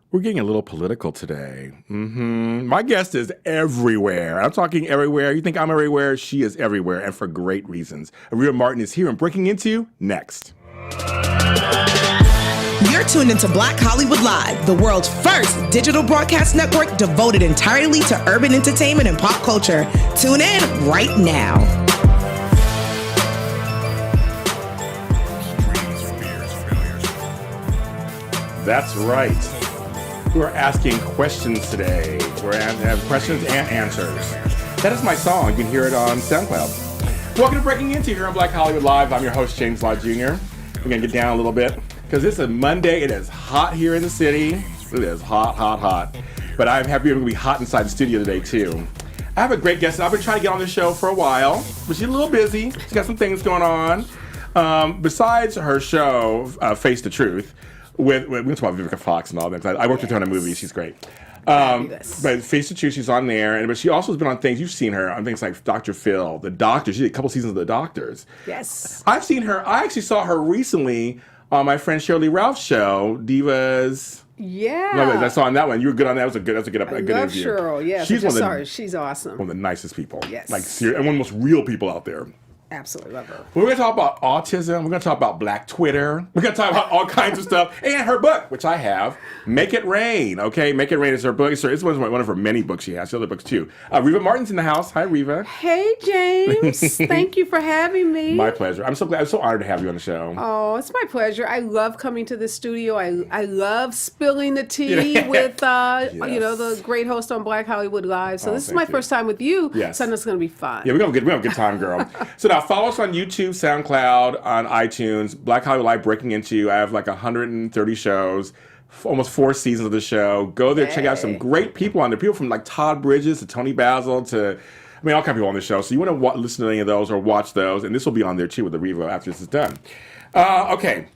We're getting a little political today. My guest is everywhere. I'm talking everywhere. You think I'm everywhere? She is everywhere, and for great reasons. Areva Martin is here and breaking into next. You're tuned into Black Hollywood Live, the world's first digital broadcast network devoted entirely to urban entertainment and pop culture. Tune in right now. That's right. We're asking questions today. We're going to have questions and answers. That is my song. You can hear it on SoundCloud. Welcome to Breaking Into here on Black Hollywood Live. I'm your host, James Lott Jr. We're going to get down a little bit because it's a Monday. It is hot here in the city. It is hot, hot, hot. But I'm happy we're going to be hot inside the studio today, too. I have a great guest. I've been trying to get on the show for a while, but she's a little busy. She's got some things going on. Besides her show, Face the Truth, we're going to talk about Vivica Fox and all that. I worked with her on a movie. She's great. But Face the Truth, she's on there. But she also has been on things, you've seen her on things like Dr. Phil, The Doctors. She did a couple seasons of The Doctors. Yes. I've seen her. I actually saw her recently on my friend Shirley Ralph's show, Divas. Yeah. No, I saw on that one. You were good on that. That was a good I good love interview. Cheryl. Yes. She's awesome. One of the nicest people. Yes. Like, and one of the most real people out there. Absolutely love her. We're going to talk about autism. We're going to talk about Black Twitter. We're going to talk about all kinds of stuff. And her book, which I have, Make It Rain. Okay, Make It Rain is her book. It's one of her many books she has. She has other books, too. Areva Martin's in the house. Hi, Areva. Hey, James. Thank you for having me. My pleasure. I'm so honored to have you on the show. Oh, it's my pleasure. I love coming to the studio. I love spilling the tea with, Yes. the great host on Black Hollywood Live. So this is my you. first time with you. Yes. So it's going to be fun. Yeah, we're gonna have a good time, girl. So now follow us on YouTube, SoundCloud, on iTunes, Black Hollywood Live Breaking Into. I have like 130 shows, almost 4 seasons of the show. Go there, check out some great people on there. People from like Todd Bridges to Tony Basil to, all kinds of people on the show. So you want to listen to any of those or watch those, and this will be on there too with the Areva after this is done. Okay,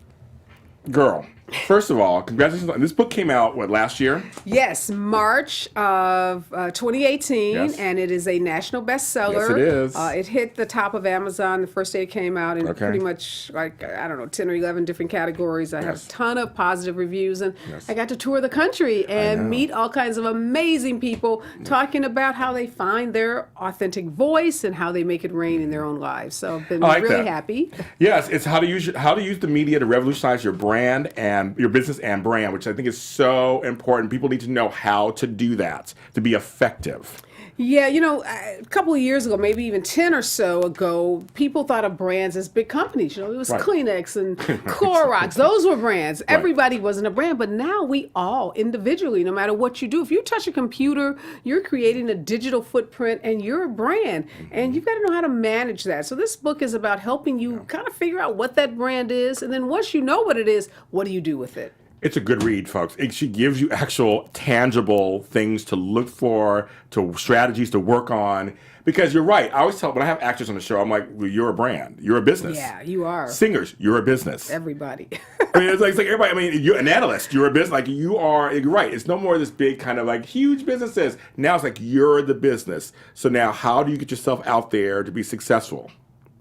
girl. First of all, congratulations. This book came out, last year? Yes, March of 2018, Yes. and it is a national bestseller. Yes, it is. It hit the top of Amazon the first day it came out in pretty much, 10 or 11 different categories. I have a ton of positive reviews, and I got to tour the country and meet all kinds of amazing people talking about how they find their authentic voice and how they make it rain in their own lives. So I've been really happy. Yes, it's how to use the media to revolutionize your brand and your business and brand, which I think is so important. People need to know how to do that to be effective. Yeah, a couple of years ago, maybe even 10 or so ago, people thought of brands as big companies. It was Kleenex and Clorox. Those were brands. Everybody wasn't a brand. But now we all, individually, no matter what you do, if you touch a computer, you're creating a digital footprint and you're a brand. And you've got to know how to manage that. So this book is about helping you kind of figure out what that brand is. And then once you know what it is, what do you do with it? It's a good read, folks. She gives you actual tangible things to look for, to strategies to work on. Because you're right. I always tell, when I have actors on the show, I'm like, well, you're a brand. You're a business. Yeah, you are. Singers, you're a business. Everybody. It's like everybody. You're an analyst. You're a business. Like, you're right. It's no more this big kind of like huge businesses. Now it's like you're the business. So now how do you get yourself out there to be successful?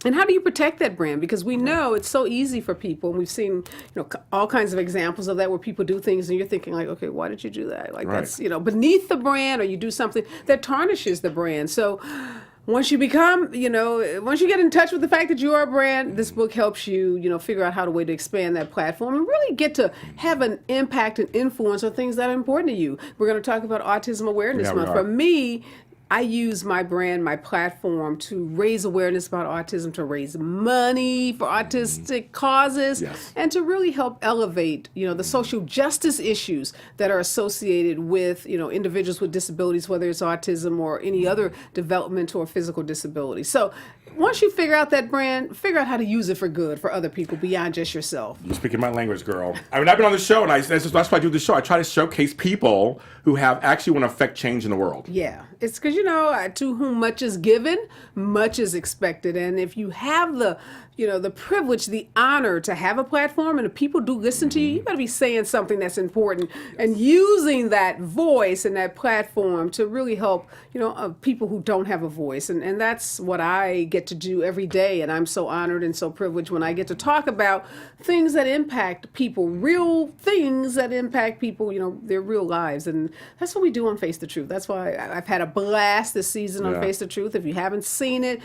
And how do you protect that brand? Because we know it's so easy for people. And we've seen, all kinds of examples of that where people do things and you're thinking like, okay, why did you do that? Like that's, beneath the brand, or you do something that tarnishes the brand. So once you become, once you get in touch with the fact that you are a brand, this book helps you, figure out how to way to expand that platform and really get to have an impact and influence on things that are important to you. We're going to talk about Autism Awareness Month. For me, I use my brand, my platform to raise awareness about autism, to raise money for autistic causes, and to really help elevate, the social justice issues that are associated with, individuals with disabilities, whether it's autism or any other developmental or physical disability. So once you figure out that brand, figure out how to use it for good for other people beyond just yourself. You're speaking my language, girl. I've been on the show, and that's why I do the show. I try to showcase people who actually want to affect change in the world. Yeah, it's because, to whom much is given, much is expected. And if you have the the privilege, the honor to have a platform, and if people do listen to you, you got to be saying something that's important and using that voice and that platform to really help, people who don't have a voice. And that's what I get to do every day. And I'm so honored and so privileged when I get to talk about things that impact people, real things that impact people, their real lives. And that's what we do on Face the Truth. That's why I've had a blast this season on Face the Truth. If you haven't seen it,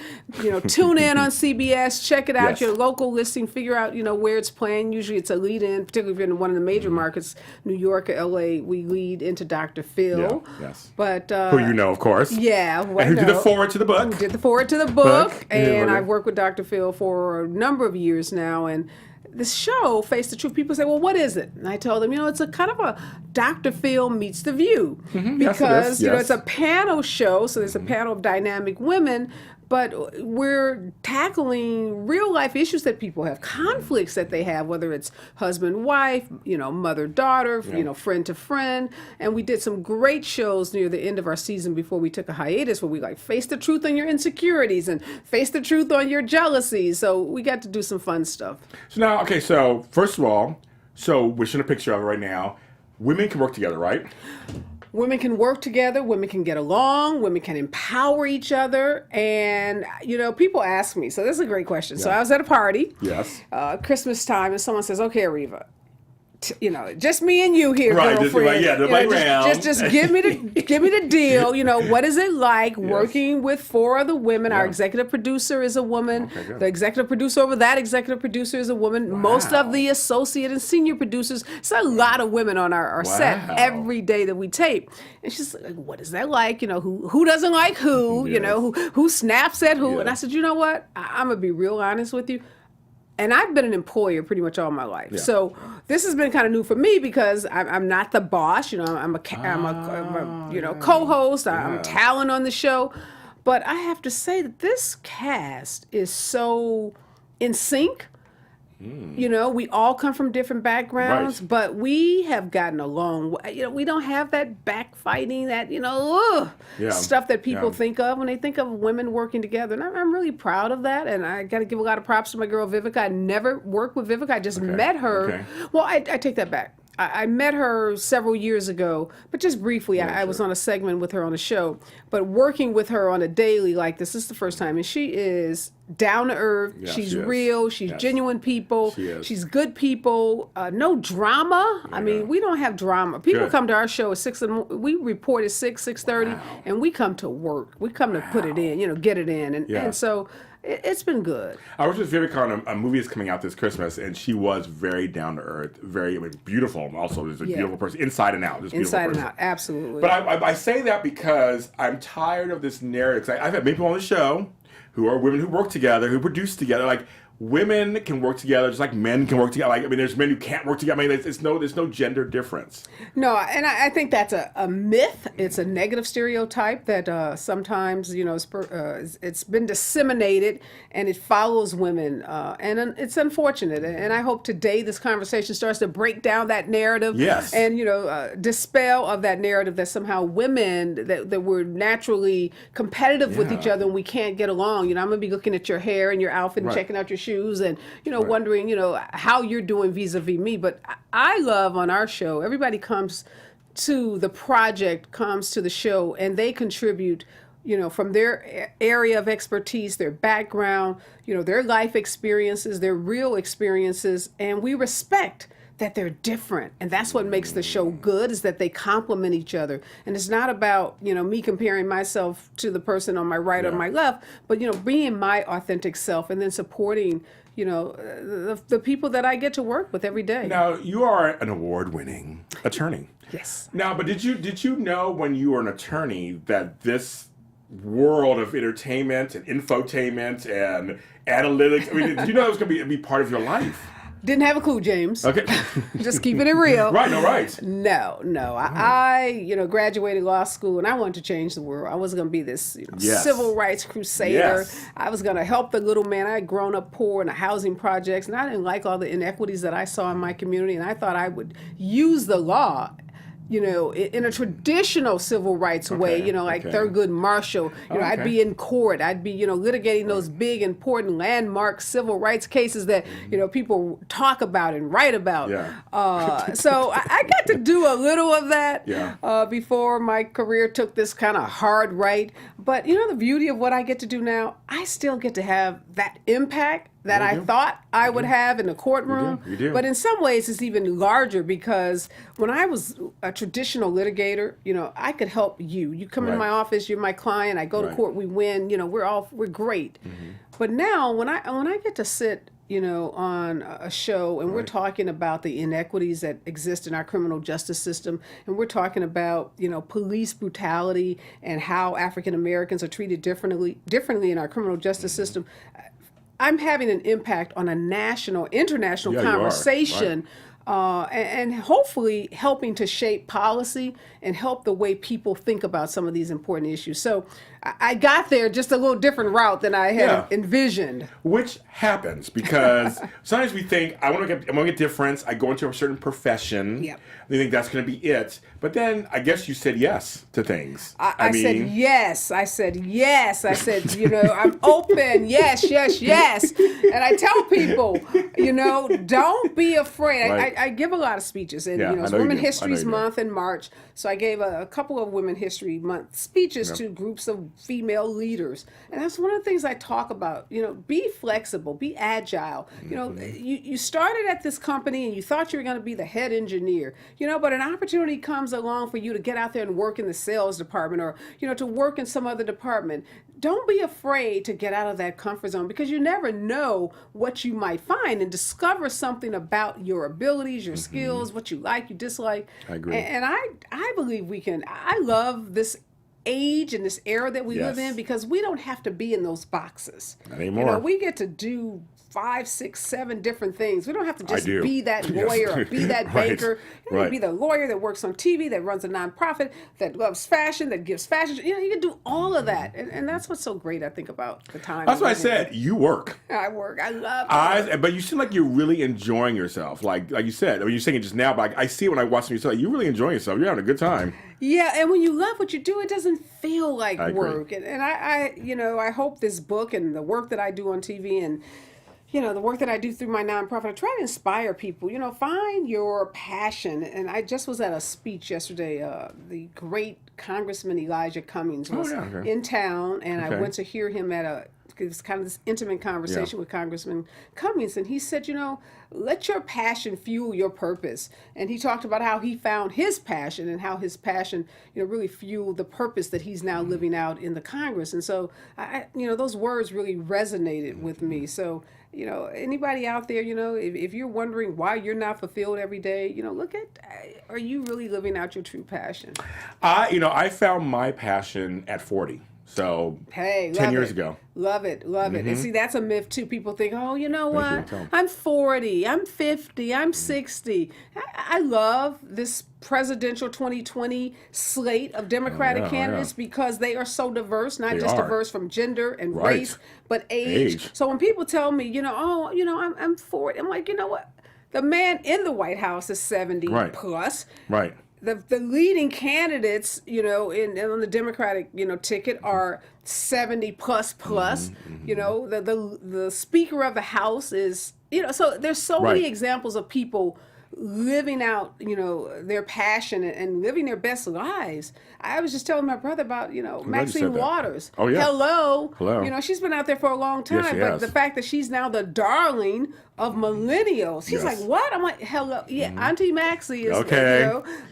tune in on CBS, check it out, your local listing, figure out, where it's playing. Usually it's a lead in, particularly if you're in one of the major markets, New York or LA, we lead into Dr. Phil. Yeah, yes. But, who you know, of course. Yeah. Well, and who did the forward to the book. Who did the forward to the book. And I've worked with Dr. Phil for a number of years now. And this show, Face the Truth, people say, well, what is it? And I told them, it's a kind of a Dr. Phil meets The View. Because, it's a panel show, so there's a panel of dynamic women, but we're tackling real life issues that people have, conflicts that they have, whether it's husband, wife, mother, daughter, friend to friend. And we did some great shows near the end of our season before we took a hiatus where we face the truth on your insecurities and face the truth on your jealousies. So we got to do some fun stuff. So now, okay, so first of all, we're showing a picture of it right now. Women can work together, right? Women can work together, women can get along, women can empower each other. And, people ask me, so this is a great question. So I was at a party, Christmas time, and someone says, okay, Areva, just me and you here, girlfriend. Just give me the deal. What is it like working with 4 other women? Our executive producer is a woman. Okay, the executive producer over that executive producer is a woman. Wow. Most of the associate and senior producers. It's a lot of women on our set every day that we tape. And she's like, what is that like? Who doesn't like who? Who snaps at who? And I said, you know what? I'm gonna be real honest with you. And I've been an employer pretty much all my life. Yeah. So this has been kind of new for me because I'm not the boss. I'm a co-host. I'm talent on the show. But I have to say that this cast is so in sync. We all come from different backgrounds, but we have gotten along. We don't have that backfighting, that, stuff that people think of when they think of women working together. And I'm really proud of that. And I got to give a lot of props to my girl, Vivica. I never worked with Vivica. I just met her. Okay. Well, I take that back. I met her several years ago, but just briefly. I was on a segment with her on a show. But working with her on a daily like this is the first time. And she is down to earth. Yeah, she's real. She's genuine people. She's good people. No drama. I mean, we don't have drama. People come to our show at 6 we report at 6:30, and we come to work. We come to put it in, get it in. And so it's been good. I was with Vivica on a movie that's coming out this Christmas, and she was very down to earth, very beautiful. Also, is a beautiful person, inside and out. Inside and out, absolutely. But I say that because I'm tired of this narrative. I've had people on the show who are women who work together, who produce together. Like, women can work together just like men can work together. There's men who can't work together. There's no gender difference. No, and I think that's a myth. It's a negative stereotype that sometimes, it's been disseminated and it follows women. And it's unfortunate. And I hope today this conversation starts to break down that narrative. Yes. And, dispel of that narrative that somehow women, that we're naturally competitive with each other and we can't get along. I'm going to be looking at your hair and your outfit and checking out your shoes and wondering how you're doing vis-a-vis me. But I love on our show, everybody comes to the project, comes to the show, and they contribute from their area of expertise, their background, their life experiences, their real experiences, and we respect that they're different. And that's what makes the show good, is that they complement each other. And it's not about, me comparing myself to the person on my right or my left, but, being my authentic self and then supporting, the people that I get to work with every day. Now, you are an award-winning attorney. Yes. Now, but did you know when you were an attorney that this world of entertainment and infotainment and analytics, did you know it was going to be part of your life? Didn't have a clue, James. Okay. Just keeping it real. Right, no, right. No. I graduated law school and I wanted to change the world. I was going to be this civil rights crusader. Yes. I was going to help the little man. I had grown up poor in the housing projects and I didn't like all the inequities that I saw in my community, and I thought I would use the law in a traditional civil rights way, like Thurgood Marshall, I'd be in court. I'd be, litigating those big, important, landmark civil rights cases that, people talk about and write about. So I got to do a little of that before my career took this kind of hard right. But, the beauty of what I get to do now, I still get to have that impact that I thought I would have in the courtroom. You do. But in some ways, it's even larger because when I was a traditional litigator, I could help you. You come in my office, you're my client. I go to court, we win. We're great. But now, when I get to sit, on a show and we're talking about the inequities that exist in our criminal justice system, and we're talking about, police brutality and how African Americans are treated differently in our criminal justice system. I'm having an impact on a national, international conversation, and hopefully helping to shape policy and help the way people think about some of these important issues. So I got there just a little different route than I had envisioned. Which happens because sometimes we think, I'm going to get difference. I go into a certain profession. They think that's going to be it. But then I guess you said yes to things. I said yes. I said yes. I said, I'm open. Yes. And I tell people, don't be afraid. I give a lot of speeches. And, it's Women's History Month in March. So I gave a couple of Women's History Month speeches to groups of female leaders. And that's one of the things I talk about. Be flexible, be agile. You started at this company and you thought you were going to be the head engineer, but an opportunity comes along for you to get out there and work in the sales department or, to work in some other department. Don't be afraid to get out of that comfort zone because you never know what you might find and discover something about your abilities, your skills, what you like, you dislike. I agree. And I believe we can. I love this age and this era that we live in because we don't have to be in those boxes. Not anymore. We get to do 5, 6, 7 different things. We don't have to just be that lawyer or be that banker. You can be the lawyer that works on TV, that runs a nonprofit, that loves fashion, that gives fashion. You can do all of that. And that's what's so great, I think, about the time. That's what I said. You work. I work. I love it. But you seem like you're really enjoying yourself. Like you said, you're saying it just now, but I see when I watch you, you're really enjoying yourself. You're having a good time. Yeah, and when you love what you do, it doesn't feel like work. And I hope this book and the work that I do on TV and the work that I do through my nonprofit, I try to inspire people, find your passion. And I just was at a speech yesterday. The great Congressman Elijah Cummings was in town, and I went to hear him it was kind of this intimate conversation with Congressman Cummings. And he said, let your passion fuel your purpose. And he talked about how he found his passion and how his passion, really fueled the purpose that he's now living out in the Congress. And so, those words really resonated with me. So, anybody out there, if you're wondering why you're not fulfilled every day, look at, are you really living out your true passion? I found my passion at 40. So, 10 years ago. Love it. And see, that's a myth, too. People think, oh, you know what? I'm 40, I'm 50, I'm 60. I love this presidential 2020 slate of Democratic candidates because they are so diverse, not just diverse from gender and race, but age. So when people tell me, I'm 40, I'm like, you know what? The man in the White House is 70 plus. Right. The leading candidates, on the Democratic, ticket are 70 plus. The Speaker of the House is, so there's so many examples of people living out, their passion and living their best lives. I was just telling my brother about, Maxine Waters. Oh, yeah. Hello. She's been out there for a long time, but the fact that she's now the darling of millennials. He's like, what? I'm like, hello. Yeah, Auntie Maxie is,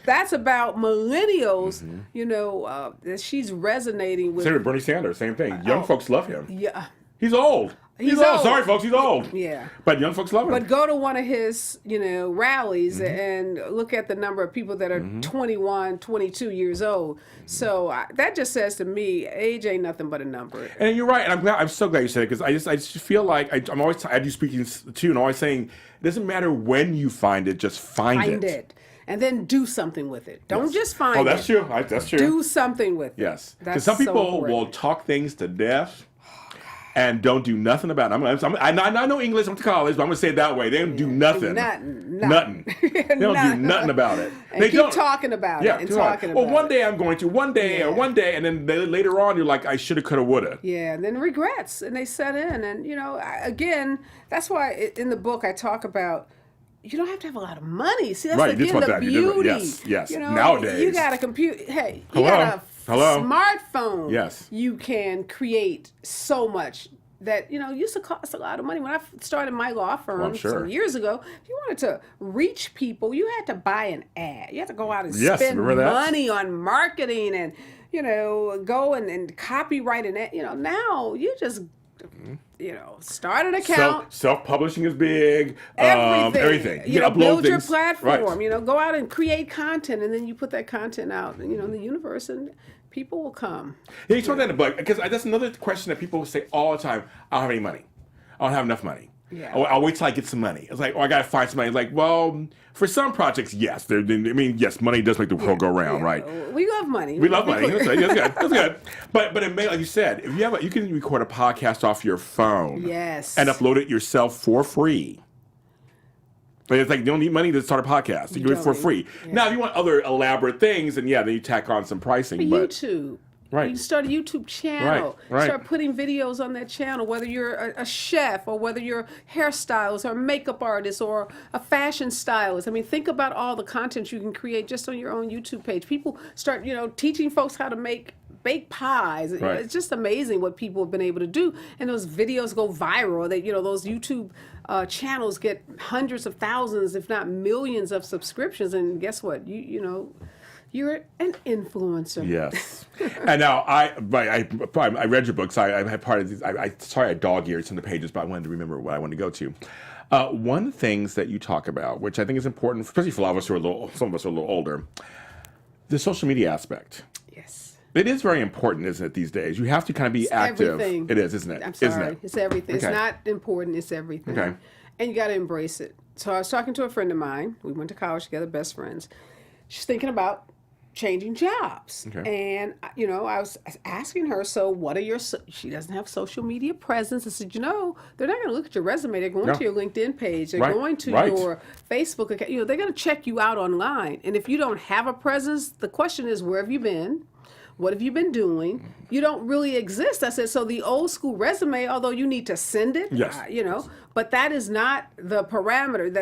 that's about millennials, that she's resonating with. Same with Bernie Sanders, same thing. Young folks love him. Yeah. He's old. He's old. Sorry, folks, he's old. Yeah. But young folks love him. But go to one of his, rallies and look at the number of people that are 21, 22 years old. So that just says to me, age ain't nothing but a number. And you're right. And I'm so glad you said it because I just feel like I do speaking too, and always saying it doesn't matter when you find it, just find it. And then do something with it. Don't just find it. Oh, that's true. That's true. Do something with it. Yes. Because some people will talk things to death. and don't do nothing about it. I know English. I went to college, but I'm going to say it that way. They don't do nothing. Nothing. They don't do nothing about it. And they keep talking about it. And talking about it. Well, one day I'm going to. One day, and then later on, you're like, I shoulda, coulda, woulda. Yeah, and then regrets, and they set in. And, again, that's why in the book I talk about, you don't have to have a lot of money. See, that's again the beauty. Yes. Nowadays. You got a computer. Hey, you got a smartphone. Yes. You can create so much that, used to cost a lot of money. When I started my law firm some years ago, if you wanted to reach people, you had to buy an ad. You had to go out and spend money on marketing and, go and copyright an ad. Now you just... start an account. Self-publishing is big. Everything. You can upload build things. Your platform. Right. Go out and create content, and then you put that content out, in the universe, and people will come. Yeah, you told that in the book, because that's another question that people say all the time. I don't have any money. I don't have enough money. Yeah. I'll wait till I get some money. It's like, I got to find some money. It's like, well, for some projects, yes. Yes, money does make the world go round, right? We love money. We love money. That's good. That's good. But it may, like you said, if you can record a podcast off your phone. Yes. And upload it yourself for free. But it's like you don't need money to start a podcast. You do it for free. Yeah. Now, if you want other elaborate things, then you tack on some pricing. But YouTube. Right. You start a YouTube channel. Right. Start putting videos on that channel, whether you're a chef or whether you're a hairstylist or a makeup artist or a fashion stylist. I mean, think about all the content you can create just on your own YouTube page. People start, teaching folks how to bake pies. Right. It's just amazing what people have been able to do. And those videos go viral. Those YouTube channels get hundreds of thousands, if not millions of subscriptions. And guess what? You're an influencer. Yes. And now I read your books. I had part of these. Sorry, I dog-eared some of the pages, but I wanted to remember what I wanted to go to. One of the things that you talk about, which I think is important, especially for a lot of us who are some of us are a little older, the social media aspect. Yes. It is very important, isn't it, these days? You have to kind of be active. Everything. It is, isn't it? I'm sorry. Isn't it? It's everything. Okay. It's not important. It's everything. Okay. And you got to embrace it. So I was talking to a friend of mine. We went to college together, best friends. She's thinking about changing jobs. Okay. And, I was asking her, so what are she doesn't have social media presence. I said, they're not going to look at your resume. They're going to your LinkedIn page. They're going to your Facebook account. They're going to check you out online. And if you don't have a presence, the question is, where have you been? What have you been doing? You don't really exist. I said, so the old school resume, although you need to send it, yes. But that is not the parameter.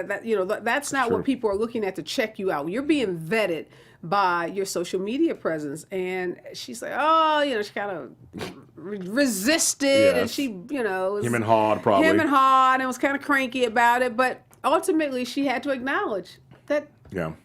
That's not what people are looking at to check you out. You're being vetted by your social media presence. And she's like, she kind of resisted, and she, him and hawed probably. Him and hawed, and was kind of cranky about it. But ultimately, she had to acknowledge that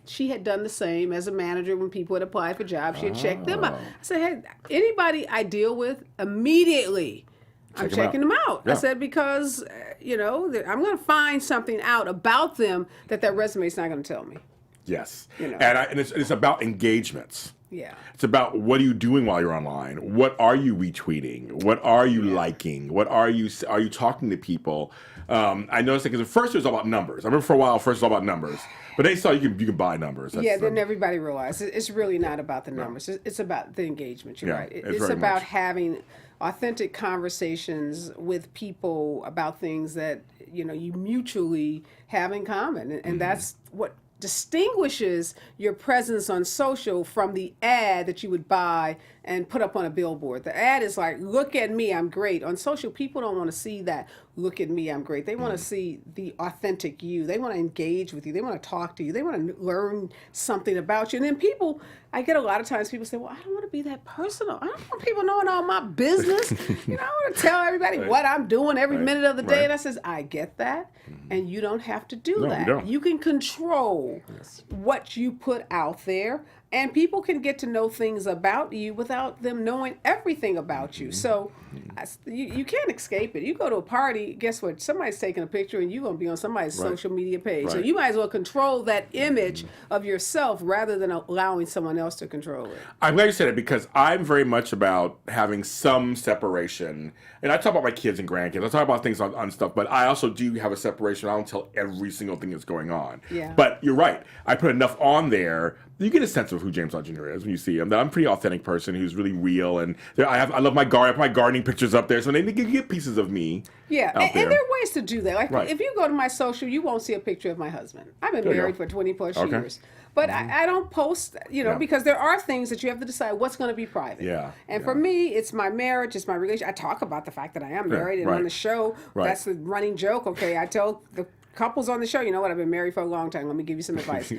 she had done the same as a manager when people had applied for jobs. She had checked them out. I said, hey, anybody I deal with, immediately, I'm checking them out. Yeah. I said, because, I'm going to find something out about them that resume is not going to tell me. Yes. And it's about engagements. Yeah. It's about what are you doing while you're online? What are you retweeting? What are you liking? What are you talking to people? I noticed that because at first it was all about numbers. I remember for a while, first it was all about numbers. But they saw you can buy numbers. Then everybody realized it's really not about the numbers. It's about the engagement. You're right. It's about having authentic conversations with people about things that you mutually have in common, and that's what distinguishes your presence on social from the ad that you would buy and put up on a billboard. The ad is like, look at me, I'm great. On social, people don't want to see that, look at me, I'm great. They want to see the authentic you. They want to engage with you. They want to talk to you. They want to learn something about you. And then I get a lot of times people say, well, I don't want to be that personal. I don't want people knowing all my business. I want to tell everybody what I'm doing every minute of the day. And I says, I get that. And you don't have to do that. You don't. You can control what you put out there. And people can get to know things about you without them knowing everything about you. So you can't escape it. You go to a party, guess what? Somebody's taking a picture and you're going to be on somebody's social media page. So you might as well control that image of yourself rather than allowing someone else to control it. I'm glad you said it because I'm very much about having some separation. And I talk about my kids and grandkids. I talk about things on stuff, but I also do have a separation. I don't tell every single thing that's going on. Yeah. But you're right. I put enough on there, you get a sense of who James Lott Jr. is when you see him. That I'm a pretty authentic person who's really real, and I love my garden. I put my gardening pictures up there, so they get pieces of me. Yeah, and there are ways to do that. Like Right. if you go to my social, you won't see a picture of my husband. I've been married for 20 plus years. But I don't post, because there are things that you have to decide what's going to be private. Yeah. And for me, it's my marriage, it's my relationship. I talk about the fact that I am married, and on the show, that's the running joke. Okay, I tell the couples on the show, you know what, I've been married for a long time. Let me give you some advice.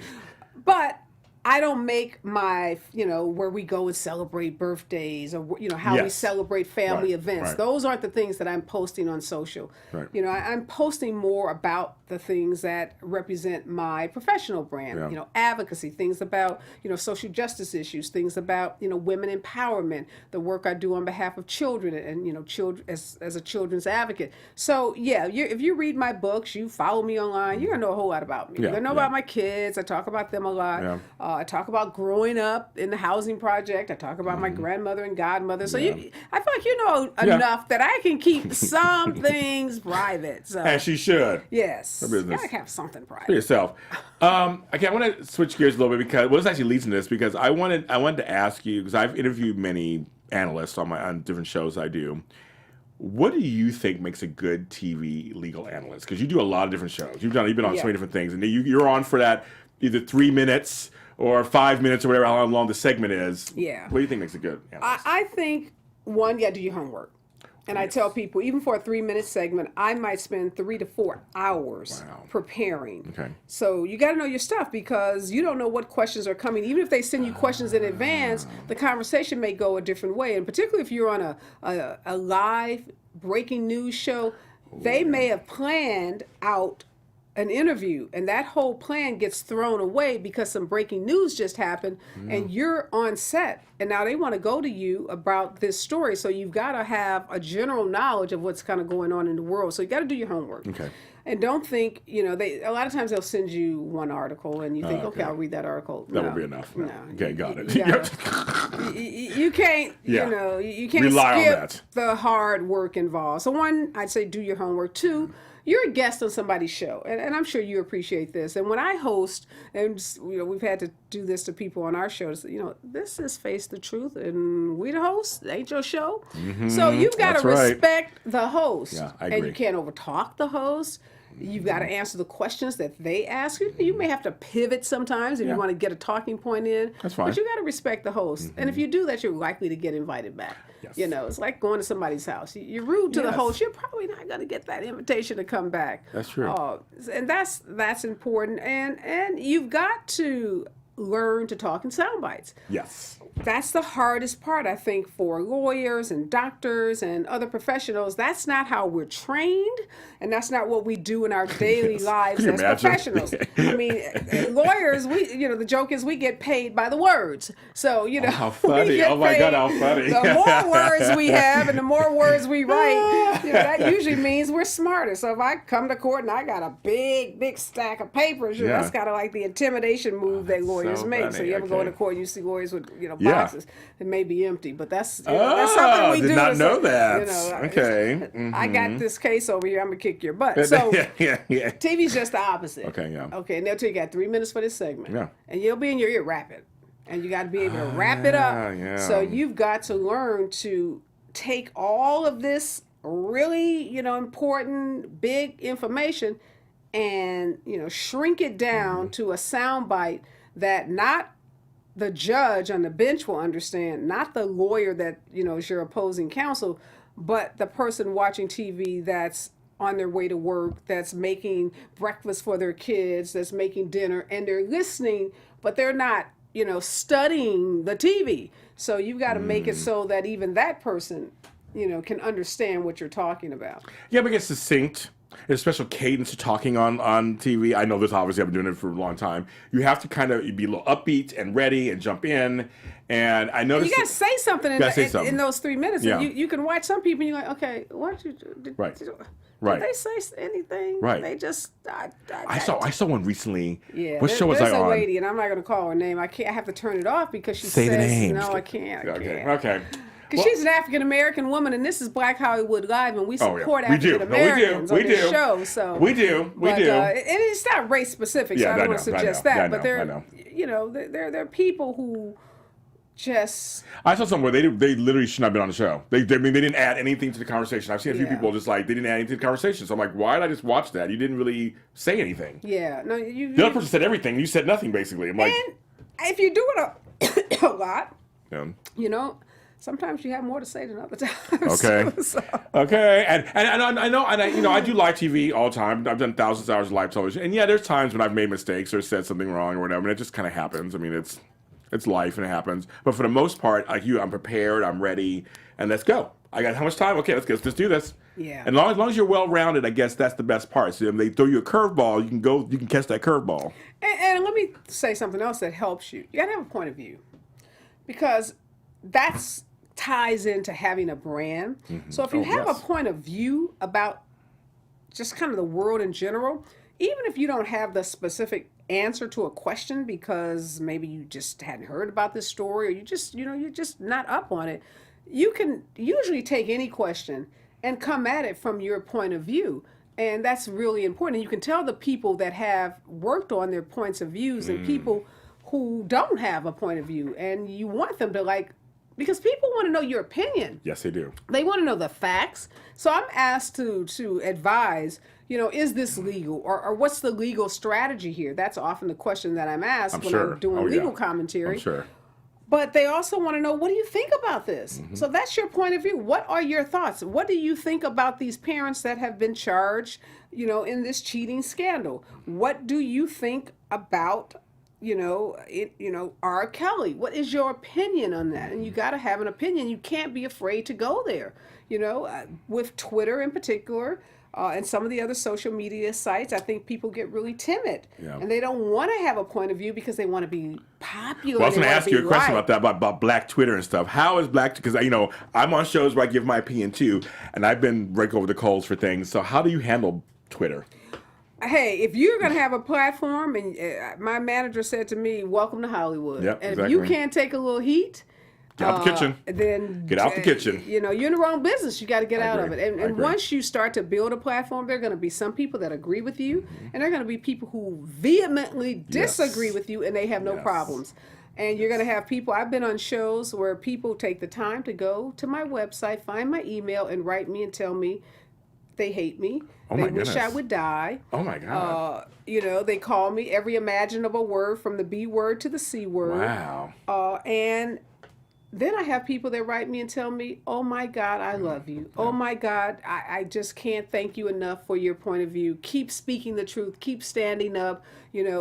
But I don't make my, where we go and celebrate birthdays or, how we celebrate family events. Right. Those aren't the things that I'm posting on social. Right. I'm posting more about the things that represent my professional brand, advocacy, things about, social justice issues, things about, women empowerment, the work I do on behalf of children and, children as a children's advocate. So, if you read my books, you follow me online, you're going to know a whole lot about me. You're going to know about my kids. I talk about them a lot. Yeah. I talk about growing up in the housing project. I talk about my grandmother and godmother. So I feel like you know enough that I can keep some things private. So. As she should. Yes. Her business. You gotta have something private. For yourself. Okay, I want to switch gears a little bit because this actually leads to this because I wanted to ask you because I've interviewed many analysts on different shows I do. What do you think makes a good TV legal analyst? Because you do a lot of different shows. You've been on so many different things, and you're on for that either 3 minutes or 5 minutes or whatever, how long the segment is. Yeah. What do you think makes a good analyst? I think, one, you got to do your homework. And I tell people, even for a 3-minute segment, I might spend 3 to 4 hours preparing. Okay. So you got to know your stuff because you don't know what questions are coming. Even if they send you questions in advance, the conversation may go a different way. And particularly if you're on a live breaking news show, they may have planned out an interview, and that whole plan gets thrown away because some breaking news just happened, and you're on set, and now they want to go to you about this story. So you've got to have a general knowledge of what's kind of going on in the world. So you got to do your homework. Okay. And don't think, a lot of times they'll send you one article, and you think, okay, I'll read that article. That will be enough. No. Okay, got it. You can't, you can't skip the hard work involved. So one, I'd say do your homework. Two, you're a guest on somebody's show, and I'm sure you appreciate this. And when I host, and we've had to do this to people on our shows, this is Face the Truth, and we the host, it ain't your show. Mm-hmm. So you've got to respect the host. Yeah, I agree. And you can't overtalk the host. You've got to answer the questions that they ask you. You may have to pivot sometimes if you want to get a talking point in. That's fine. But you got to respect the host. And if you do that, you're likely to get invited back. Yes. It's like going to somebody's house. You're rude to the host. You're probably not going to get that invitation to come back. That's true. And that's important. And you've got to learn to talk in sound bites. Yes. That's the hardest part, I think, for lawyers and doctors and other professionals. That's not how we're trained, and that's not what we do in our daily lives as professionals. I mean, lawyers, the joke is we get paid by the words. So, how funny. Oh my God, how funny. The more words we have and the more words we write, that usually means we're smarter. So if I come to court and I got a big stack of papers, that's kind of like the intimidation move that lawyers make. Funny. So you ever go to court and you see lawyers with, boxes. It may be empty, but that's something we do. Did not know that. Okay. I got this case over here. I'm gonna kick your butt. So TV's just the opposite. Okay, yeah. Okay, and they'll tell you got 3 minutes for this segment. Yeah. And you'll be in your ear rapid, and you got to be able to wrap it up. Yeah. So you've got to learn to take all of this really important big information and shrink it down to a sound bite that not the judge on the bench will understand, not the lawyer that, is your opposing counsel, but the person watching TV that's on their way to work, that's making breakfast for their kids, that's making dinner, and they're listening, but they're not, studying the TV. So you've got to make it so that even that person, can understand what you're talking about. Yeah, but it's succinct. There's a special cadence to talking on TV. I know this, obviously, I've been doing it for a long time. You have to kind of be a little upbeat and ready and jump in. And I noticed... You got to say something in those 3 minutes. Yeah. And you can watch some people and you're like, okay, what did you do? Right. Did they say anything? Right. They just... I saw one recently. Yeah. What show was I on? There's a lady, and I'm not going to call her name. I have to turn it off because she says... No, I can't. Okay. Because she's an African American woman, and this is Black Hollywood Live, and we support We do. African Americans on this show. So we do. And it's not race specific, so I don't want to suggest that. But there are people who just. I saw something where they literally shouldn't have been on the show. They didn't add anything to the conversation. I've seen a few people just like they didn't add anything to the conversation. So I'm like, why did I just watch that? You didn't really say anything. Yeah, no, the other person said everything. You said nothing basically. I'm like, and if you do it a lot, yeah. Sometimes you have more to say than other times. Okay. Okay. And I know, I do live TV all the time. I've done thousands of hours of live television. And yeah, there's times when I've made mistakes or said something wrong or whatever. And it just kind of happens. I mean, it's life and it happens. But for the most part, like you, I'm prepared, I'm ready, and let's go. I got how much time? Okay, let's do this. Yeah. And as long as you're well-rounded, I guess that's the best part. So if they throw you a curveball, you can catch that curveball. And let me say something else that helps you. You got to have a point of view. Because that's ties into having a brand. Mm-hmm. So if you have a point of view about just kind of the world in general, even if you don't have the specific answer to a question because maybe you just hadn't heard about this story or you're just not up on it, you can usually take any question and come at it from your point of view. And that's really important. You can tell the people that have worked on their points of views and people who don't have a point of view, and you want them to because people want to know your opinion. Yes, they do. They want to know the facts. So I'm asked to advise, is this legal or what's the legal strategy here? That's often the question that I'm asked I'm doing legal commentary. I'm sure. But they also want to know, what do you think about this? Mm-hmm. So that's your point of view. What are your thoughts? What do you think about these parents that have been charged, in this cheating scandal? What do you think about R. Kelly? What is your opinion on that? And you got to have an opinion. You can't be afraid to go there. With Twitter in particular, and some of the other social media sites, I think people get really timid, and they don't want to have a point of view because they want to be popular. Well, I was going to ask you a question about that, about Black Twitter and stuff. How is Black? Because I'm on shows where I give my opinion too, and I've been break over the coals for things. So how do you handle Twitter? Hey, if you're going to have a platform, and my manager said to me, welcome to Hollywood. Yep, and exactly. If you can't take a little heat, get out the kitchen. Then get out the kitchen. You're in the wrong business. You got to get out of it. And I once you start to build a platform, there are going to be some people that agree with you, and there are going to be people who vehemently disagree with you, and they have no problems. And you're going to have people, I've been on shows where people take the time to go to my website, find my email, and write me and tell me they hate me. They wish I would die. Oh, my God. They call me every imaginable word from the B word to the C word. Wow. And then I have people that write me and tell me, oh, my God, I love you. Oh, my God, I just can't thank you enough for your point of view. Keep speaking the truth. Keep standing up.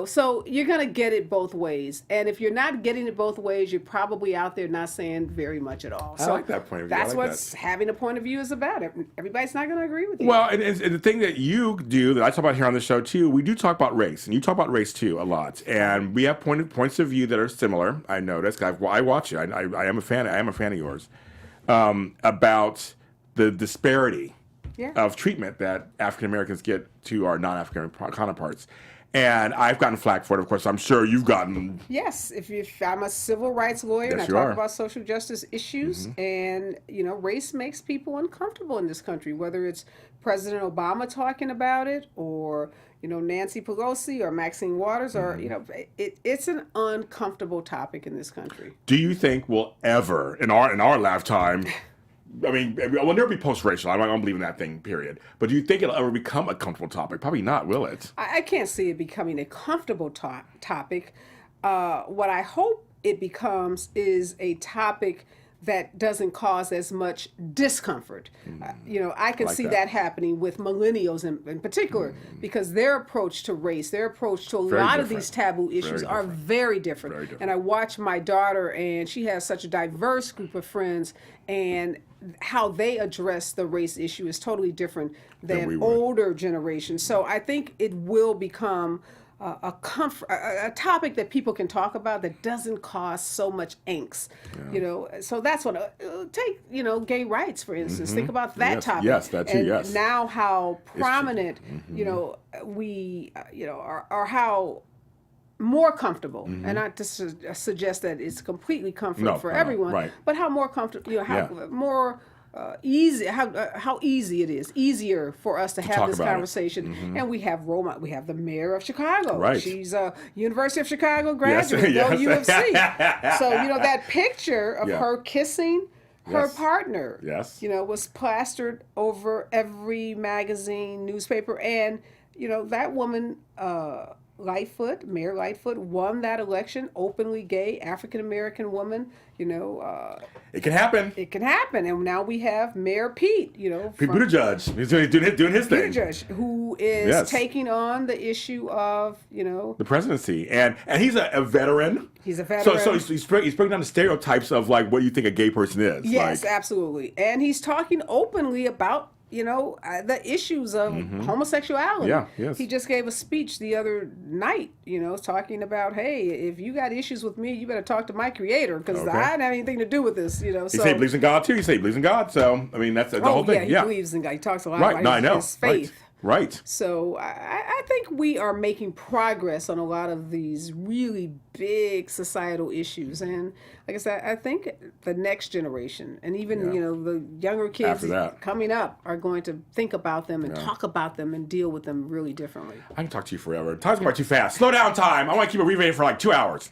So you're going to get it both ways. And if you're not getting it both ways, you're probably out there not saying very much at all. I like that point of view. That's what having a point of view is about. Everybody's not going to agree with you. Well, and the thing that you do that I talk about here on the show too, we do talk about race, and you talk about race too a lot. And we have points of view that are similar. I noticed. I watch you. I am a fan. I am a fan of yours. About the disparity of treatment that African Americans get to our non-African counterparts. And I've gotten flack for it, of course. I'm sure you've gotten. Yes, if I'm a civil rights lawyer and I talk about social justice issues, and race makes people uncomfortable in this country. Whether it's President Obama talking about it, or Nancy Pelosi or Maxine Waters, or it's an uncomfortable topic in this country. Do you think we'll ever in our lifetime? I mean, will never be post-racial. I don't believe in that thing, period. But do you think it'll ever become a comfortable topic? Probably not, will it? I can't see it becoming a comfortable topic. What I hope it becomes is a topic that doesn't cause as much discomfort. I can see that happening with millennials in particular, because their approach to race, their approach to a lot of these taboo issues are very different. And I watch my daughter, and she has such a diverse group of friends, and how they address the race issue is totally different than older generations. So I think it will become a topic that people can talk about that doesn't cause so much angst. So that's what take gay rights, for instance. Think about that topic. Yes, that too. And now how prominent we or how more comfortable, and not to suggest that it's completely comfortable for everyone, right. but how more comfortable, how Yeah. more easy, how easy it is, easier for us to have talk this about it. conversation. And we have we have the mayor of Chicago. Right. She's a University of Chicago graduate, Yes, go yes. UFC. So that picture of her kissing her Yes. partner, Yes. was plastered over every magazine, newspaper, and that woman, Mayor Lightfoot, won that election, openly gay, African American woman. It can happen. It can happen, and now we have Mayor Pete. Pete Buttigieg. He's doing his thing. Buttigieg, who is taking on the issue of the presidency, and he's a veteran. He's a veteran. So he's breaking down the stereotypes of like what you think a gay person is. Yes, absolutely, and he's talking openly about the issues of homosexuality. Yeah, yes. He just gave a speech the other night, talking about, hey, if you got issues with me, you better talk to my creator, because I didn't have anything to do with this, He said he believes in God too. He said he believes in God. So, I mean, that's the whole thing. He believes in God. He talks a lot about his faith. Right. So I think we are making progress on a lot of these really big societal issues. And like I said, I think the next generation and even, the younger kids coming up are going to think about them and talk about them and deal with them really differently. I can talk to you forever. Time's going by too fast. Slow down, time. I want to keep it rereading for like 2 hours.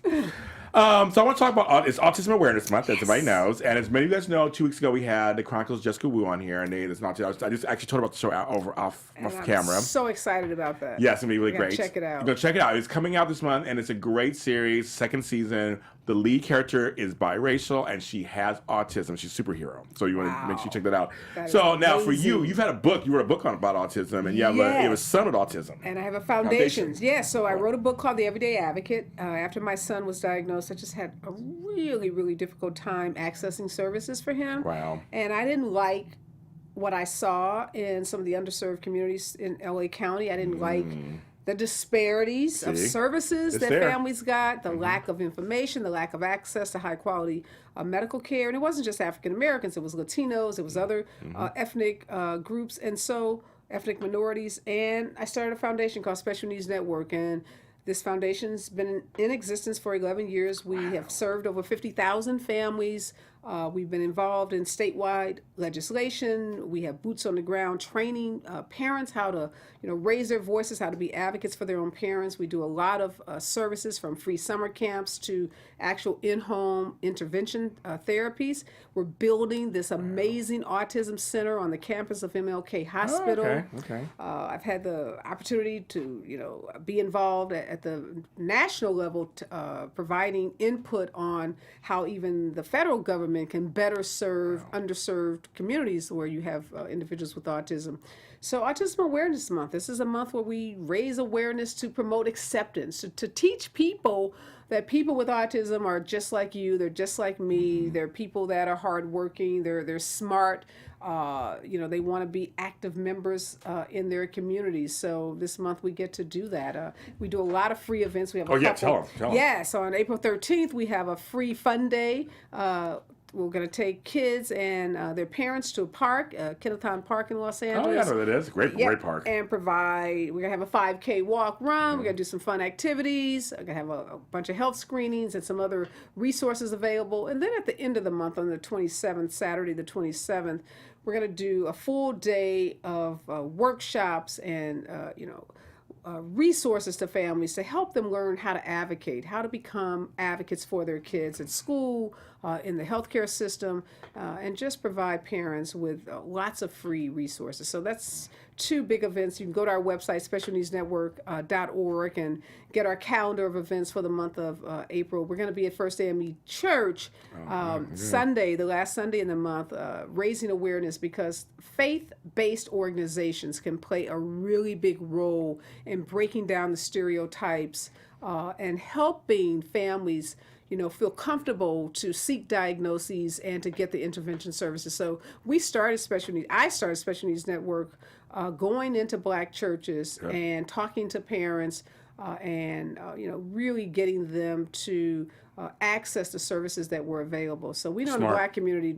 So I want to talk about it's Autism Awareness Month, as everybody knows. And as many of you guys know, 2 weeks ago we had the Chronicles Jessica Wu on here, and I just actually told about the show off camera. I'm so excited about that. Yeah, it's going to be really great. Check it out. You're going to check it out. It's coming out this month, and it's a great series, second season. The lead character is biracial, and she has autism. She's a superhero. So you want to make sure you check that out. So now for you've had a book. You wrote a book about autism, and you have a son with autism. And I have a foundation. Yeah, so I wrote a book called The Everyday Advocate. After my son was diagnosed, I just had a really, really difficult time accessing services for him. Wow. And I didn't like what I saw in some of the underserved communities in LA County. I didn't like the disparities of services that families got, the lack of information, the lack of access to high quality medical care. And it wasn't just African Americans, it was Latinos, it was other ethnic groups, and so ethnic minorities. And I started a foundation called Special Needs Network, and this foundation's been in existence for 11 years. We have served over 50,000 families. We've been involved in statewide legislation. We have boots on the ground training parents how to, raise their voices, how to be advocates for their own parents. We do a lot of services, from free summer camps to actual in-home intervention therapies. We're building this amazing autism center on the campus of MLK Hospital. Okay. I've had the opportunity to, be involved at the national level, providing input on how even the federal government can better serve underserved communities where you have individuals with autism. So Autism Awareness Month, this is a month where we raise awareness to promote acceptance, to teach people that people with autism are just like you, they're just like me, they're people that are hardworking, they're smart, they want to be active members in their communities. So this month we get to do that. We do a lot of free events. We have tell them. Yeah, so on April 13th we have a free fun day. We're going to take kids and their parents to a park, Kennethon Park in Los Angeles. Oh, yeah, I know that is. Great park. And we're going to have a 5K walk run. We're going to do some fun activities. We're going to have a bunch of health screenings and some other resources available. And then at the end of the month, on the 27th, Saturday the 27th, we're going to do a full day of workshops and, resources to families to help them learn how to advocate, how to become advocates for their kids at school, in the healthcare system, and just provide parents with lots of free resources. So that's 2 big events. You can go to our website, specialneedsnetwork.org, and get our calendar of events for the month of April. We're going to be at First AME Church Sunday, the last Sunday in the month, raising awareness, because faith-based organizations can play a really big role in breaking down the stereotypes and helping families feel comfortable to seek diagnoses and to get the intervention services. So I started Special Needs Network going into Black churches and talking to parents and really getting them to access to services that were available. So we know in the Smart. Black community,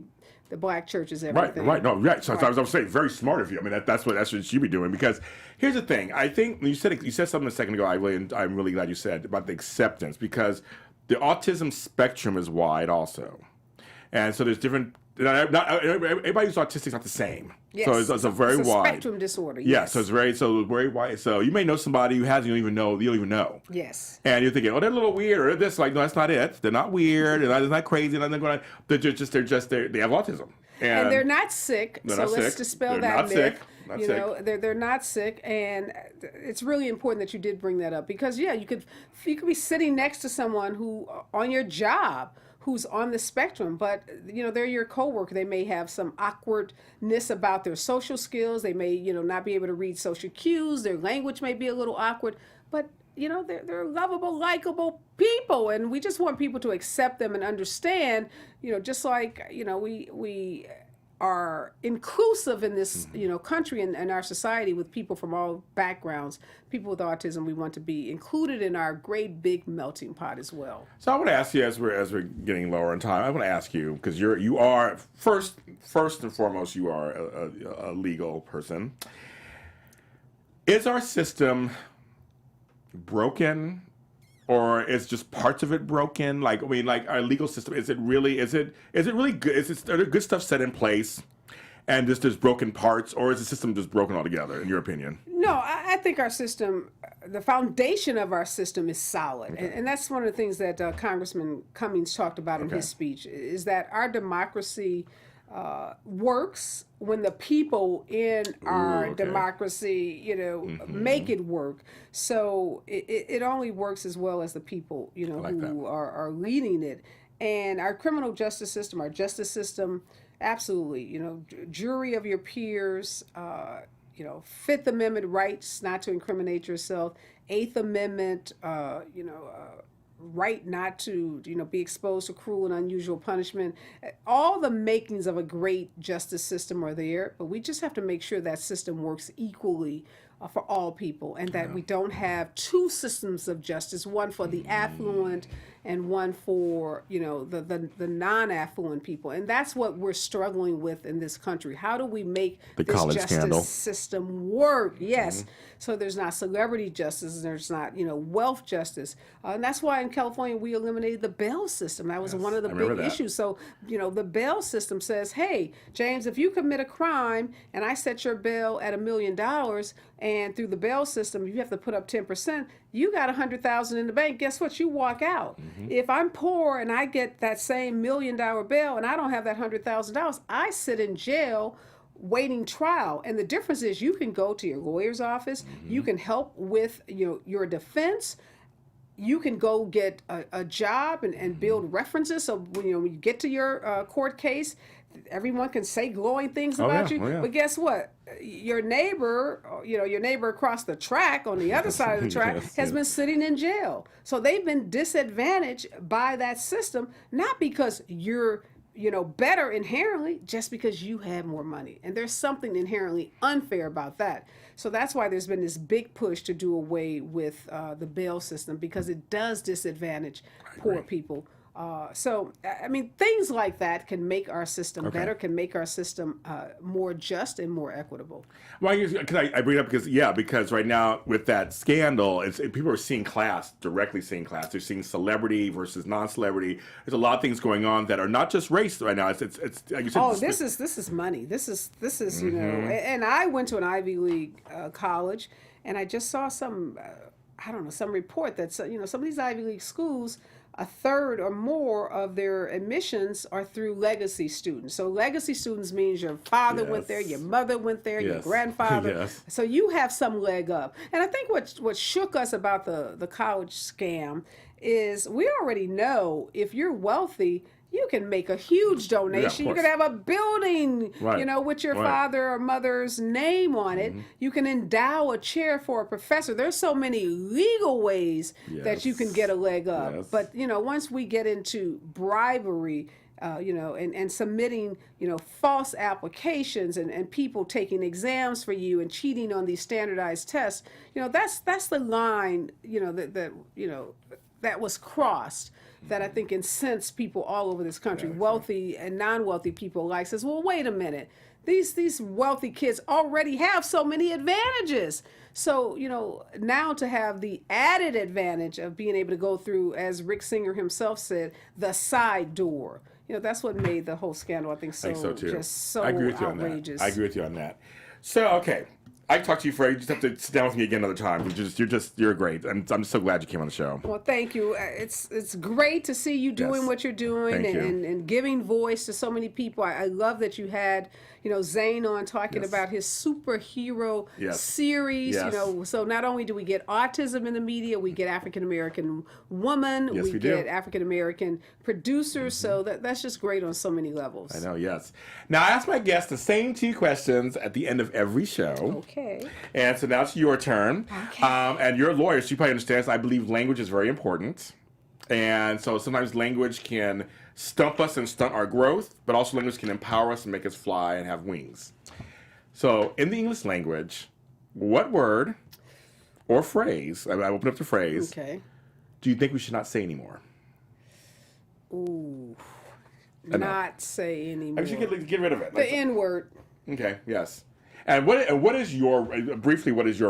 the Black church is Right, everything. right, no, right. So Right. I was saying, very smart of you. I mean, that's what you be doing. Because here's the thing. I think you said something a second ago. I'm really glad you said about the acceptance, because the autism spectrum is wide also, and so there's different. Not everybody who's autistic is not the same. Yes. So it's a very it's a wide spectrum disorder. Yeah, Yes. so it's very wide. So you may know somebody who has you don't even know. Yes. And you're thinking, oh, they're a little weird, or this. Like, no, that's not it. They're not weird. They're not crazy. They have autism. And they're not sick. They're so not let's sick. dispel They're that not myth. sick. Not you sick. know, they're not sick, and it's really important that you did bring that up, because you could be sitting next to someone who on your job who's on the spectrum, but they're your coworker. They may have some awkwardness about their social skills. They may not be able to read social cues. Their language may be a little awkward, but they're lovable, likable people, and we just want people to accept them and understand. Just like we are inclusive in this country and our society, with people from all backgrounds. People with autism, we want to be included in our great big melting pot as well. So I want to ask you, as we're getting lower in time, I want to ask you, because you are first and foremost, you are a legal person. Is our system broken, or is just parts of it broken? Like, I mean, like our legal system, is it really good? Are there good stuff set in place, and just there's broken parts, or is the system just broken altogether, in your opinion? No, I think our system, the foundation of our system is solid. Okay. And that's one of the things that Congressman Cummings talked about in his speech, is that our democracy works when the people in our democracy, make it work. So it only works as well as the people, who are leading it. And our criminal justice system, our justice system, absolutely, jury of your peers, Fifth Amendment rights not to incriminate yourself, Eighth Amendment, right not to be exposed to cruel and unusual punishment. All the makings of a great justice system are there, but we just have to make sure that system works equally for all people, and that we don't have two systems of justice, one for the affluent and one for the non-affluent people. And that's what we're struggling with in this country. How do we make the this college justice scandal system work? Yes. So there's not celebrity justice, and there's not wealth justice, and that's why in California we eliminated the bail system. That was one of the big issues. So the bail system says, hey, James, if you commit a crime and I set your bail at $1 million, and through the bail system you have to put up 10%, you got $100,000 in the bank. Guess what? You walk out. If I'm poor and I get that same $1 million bail and I don't have that $100,000, I sit in jail waiting trial. And the difference is you can go to your lawyer's office, you can help with your defense, you can go get a job and build references. So when you get to your court case, everyone can say glowing things about you. But guess what? Your neighbor, your neighbor across the track on the other side of the track has been sitting in jail. So they've been disadvantaged by that system, not because you're better inherently, just because you have more money. And there's something inherently unfair about that. So that's why there's been this big push to do away with the bail system, because it does disadvantage poor people. So, I mean, things like that can make our system better, can make our system more just and more equitable. Well, I bring it up because right now with that scandal, people are directly seeing class. They're seeing celebrity versus non-celebrity. There's a lot of things going on that are not just race right now. It's like you said. This is money. This is and I went to an Ivy League college, and I just saw some some report that some of these Ivy League schools, a third or more of their admissions are through legacy students. So legacy students means your father went there, your mother went there, your grandfather. So you have some leg up. And I think what shook us about the college scam is we already know if you're wealthy, you can make a huge donation. You can have a building, with your father or mother's name on it. You can endow a chair for a professor. There's so many legal ways that you can get a leg up. But, once we get into bribery, and submitting, false applications and people taking exams for you and cheating on these standardized tests, that's the line, that was crossed. that I think incense people all over this country, wealthy and non-wealthy people like says, well, wait a minute. These wealthy kids already have so many advantages. So, now to have the added advantage of being able to go through, as Rick Singer himself said, the side door. That's what made the whole scandal, I think so too. Just so I agree with outrageous. I agree with you on that. So, okay. I can talk to you for. You just have to sit down with me again another time. You're great, and I'm so glad you came on the show. Well, thank you. It's great to see you doing what you're doing and giving voice to so many people. I love that you had Zane on talking about his superhero series. So not only do we get autism in the media, we get African American woman, we get African American producers. So that's just great on so many levels. I know. Yes. Now I ask my guests the same 2 questions at the end of every show. Okay. And so now it's your turn. Okay. And you're a lawyer, so you probably understand. I believe language is very important. And so sometimes language can stump us and stunt our growth, but also language can empower us and make us fly and have wings. So in the English language, what word or phrase, I open up the phrase, do you think we should not say anymore? Ooh. Not say anymore. I should get rid of it. The N-word. Okay, yes. And what is your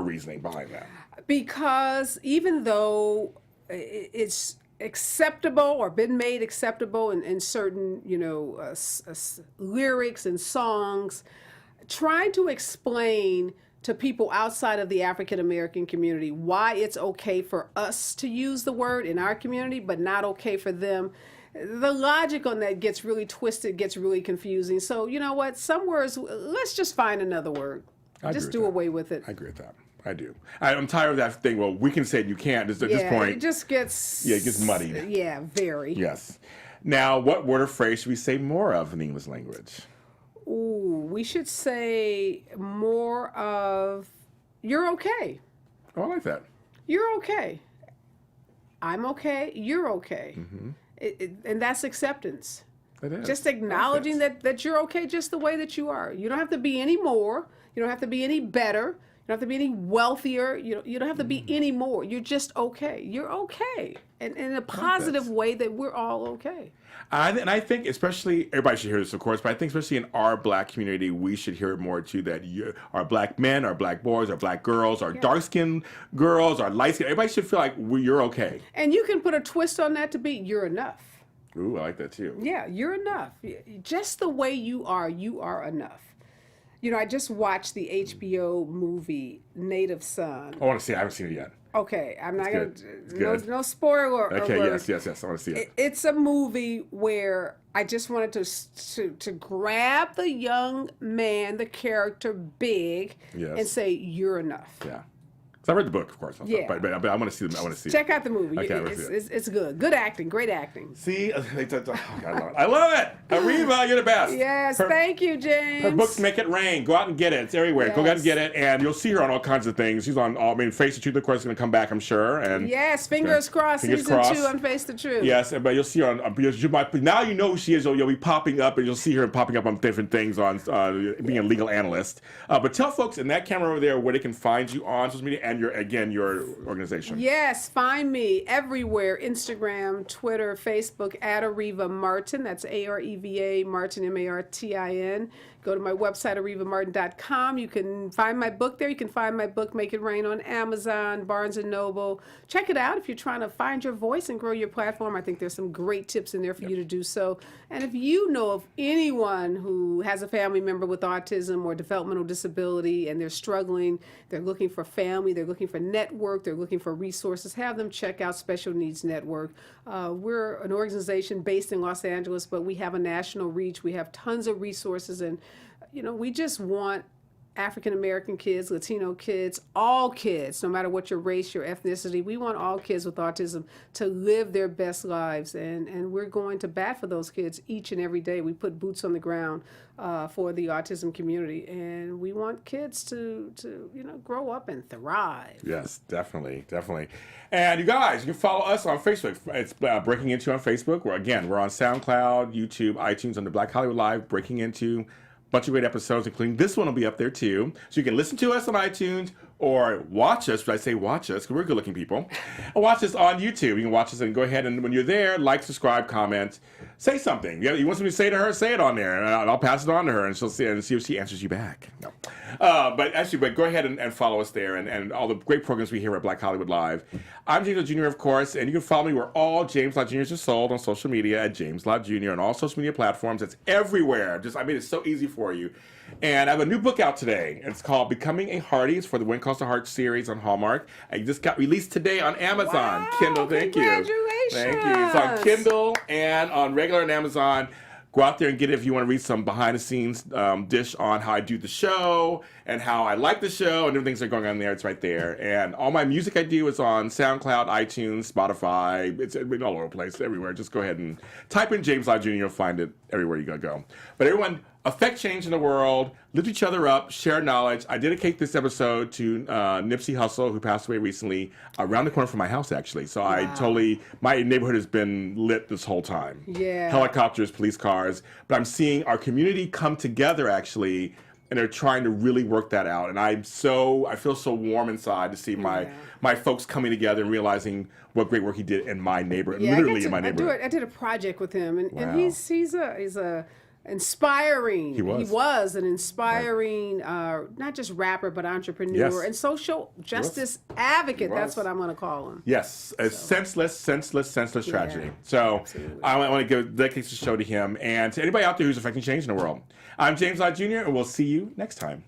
reasoning behind that? Because even though it's acceptable or been made acceptable in certain, lyrics and songs, trying to explain to people outside of the African American community why it's okay for us to use the word in our community, but not okay for them. The logic on that gets really twisted, gets really confusing. So, you know what? Some words, let's just find another word. Just do away with it. I agree with that. I do. I'm tired of that thing. Well, we can say it, you can't. At this point, it just gets... Yeah, it gets muddied. Yeah, very. Yes. Now, what word or phrase should we say more of in the English language? Ooh, we should say more of, you're okay. Oh, I like that. You're okay. I'm okay. You're okay. Mm-hmm. And that's acceptance. It is. Just acknowledging that you're okay just the way that you are. You don't have to be any more. You don't have to be any better. You don't have to be any wealthier. You don't have to be any more. You're just okay. You're okay. And in a positive way that we're all okay. And I think especially, everybody should hear this, of course, but I think especially in our black community, we should hear it more too, that our black men, our black boys, our black girls, our dark-skinned girls, our light-skinned, everybody should feel like you're okay. And you can put a twist on that to be, you're enough. Ooh, I like that too. Yeah, you're enough. Just the way you are enough. I just watched the HBO movie Native Son. I want to see it. I haven't seen it yet. Okay, I'm not going to... No spoiler Okay, alert. yes. I want to see it. It's a movie where I just wanted to grab the young man, the character, big, and say, you're enough. Yeah. I read the book, of course. Yeah. But I want to see them. I want to see Check it. out the movie. Okay, it's good. Good acting. Great acting. See? I love it. Areva, you're the best. Yes, thank you, James. Her books Make It Rain. Go out and get it. It's everywhere. Go out and get it. And you'll see her on all kinds of things. She's on Face the Truth, of course, is going to come back, I'm sure. And yes, fingers crossed. Season 2 on Face the Truth. Yes, but you'll see her on... now you know who she is. You'll be popping up, and you'll see her popping up on different things on being a legal analyst. But tell folks in that camera over there where they can find you on social media and your organization. Yes, find me everywhere. Instagram, Twitter, Facebook, at Areva Martin. That's AREVA Martin, MARTIN. Go to my website, arevamartin.com. You can find my book there. You can find my book, Make It Rain, on Amazon, Barnes & Noble. Check it out if you're trying to find your voice and grow your platform. I think there's some great tips in there for you to do so. And if you know of anyone who has a family member with autism or developmental disability and they're struggling, they're looking for family, they're looking for network, they're looking for resources, have them check out Special Needs Network. We're an organization based in Los Angeles, but we have a national reach. We have tons of resources, and we just want African American kids, Latino kids, all kids, no matter what your race, your ethnicity, we want all kids with autism to live their best lives, and we're going to bat for those kids each and every day. We put boots on the ground for the autism community, and we want kids to grow up and thrive. Yes, definitely. And you guys, you can follow us on Facebook. It's Breaking Into on Facebook. We're on SoundCloud, YouTube, iTunes under Black Hollywood Live, Breaking Into Bunch of great episodes, including this one will be up there too. So you can listen to us on iTunes or watch us. Should I say watch us? Because we're good-looking people. And watch us on YouTube. You can watch us and go ahead and when you're there, like, subscribe, comment, say something. You want something to say to her? Say it on there, and I'll pass it on to her, and she'll see if she answers you back. No. But go ahead and follow us there and all the great programs we hear at Black Hollywood Live. I'm James Lott Jr., of course, and you can follow me. We're all James Lott Jr.'s are sold on social media at James Lott Jr. on all social media platforms. It's everywhere. I made it so easy for you. And I have a new book out today. It's called Becoming a Hearty. It's for the When Calls to Heart series on Hallmark. It just got released today on Amazon. Wow, Kindle, thank you. Congratulations. Thank you. It's on Kindle and on regular on Amazon. Go out there and get it if you want to read some behind-the-scenes dish on how I do the show and how I like the show and different things that are going on there. It's right there. And all my music I do is on SoundCloud, iTunes, Spotify. It's all over the place, everywhere. Just go ahead and type in James Lott Jr. You'll find it everywhere you gotta go. But everyone, affect change in the world, lift each other up, share knowledge. I dedicate this episode to Nipsey Hussle, who passed away recently, around the corner from my house, actually. So my neighborhood has been lit this whole time. Yeah. Helicopters, police cars. But I'm seeing our community come together, actually, and they're trying to really work that out. And I feel so warm inside to see my folks coming together and realizing what great work he did in my neighborhood, literally in my neighborhood. I did a project with him, and he's a inspiring. He was an inspiring, not just rapper, but entrepreneur and social justice advocate. That's what I'm going to call him. Yes, a senseless tragedy. So absolutely. I want to dedicate the show to him and to anybody out there who's affecting change in the world. I'm James Lott Jr., and we'll see you next time.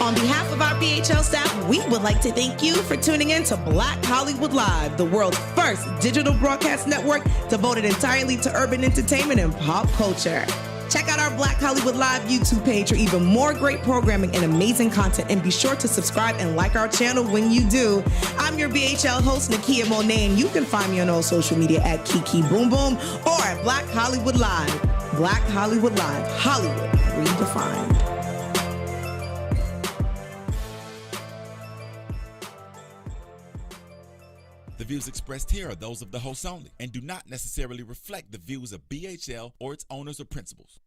On behalf of our BHL staff, we would like to thank you for tuning in to Black Hollywood Live, the world's first digital broadcast network devoted entirely to urban entertainment and pop culture. Check out our Black Hollywood Live YouTube page for even more great programming and amazing content, and be sure to subscribe and like our channel when you do. I'm your BHL host, Nakia Monet, and you can find me on all social media at Kiki Boom Boom or at Black Hollywood Live. Black Hollywood Live, Hollywood redefined. The views expressed here are those of the hosts only and do not necessarily reflect the views of BHL or its owners or principals.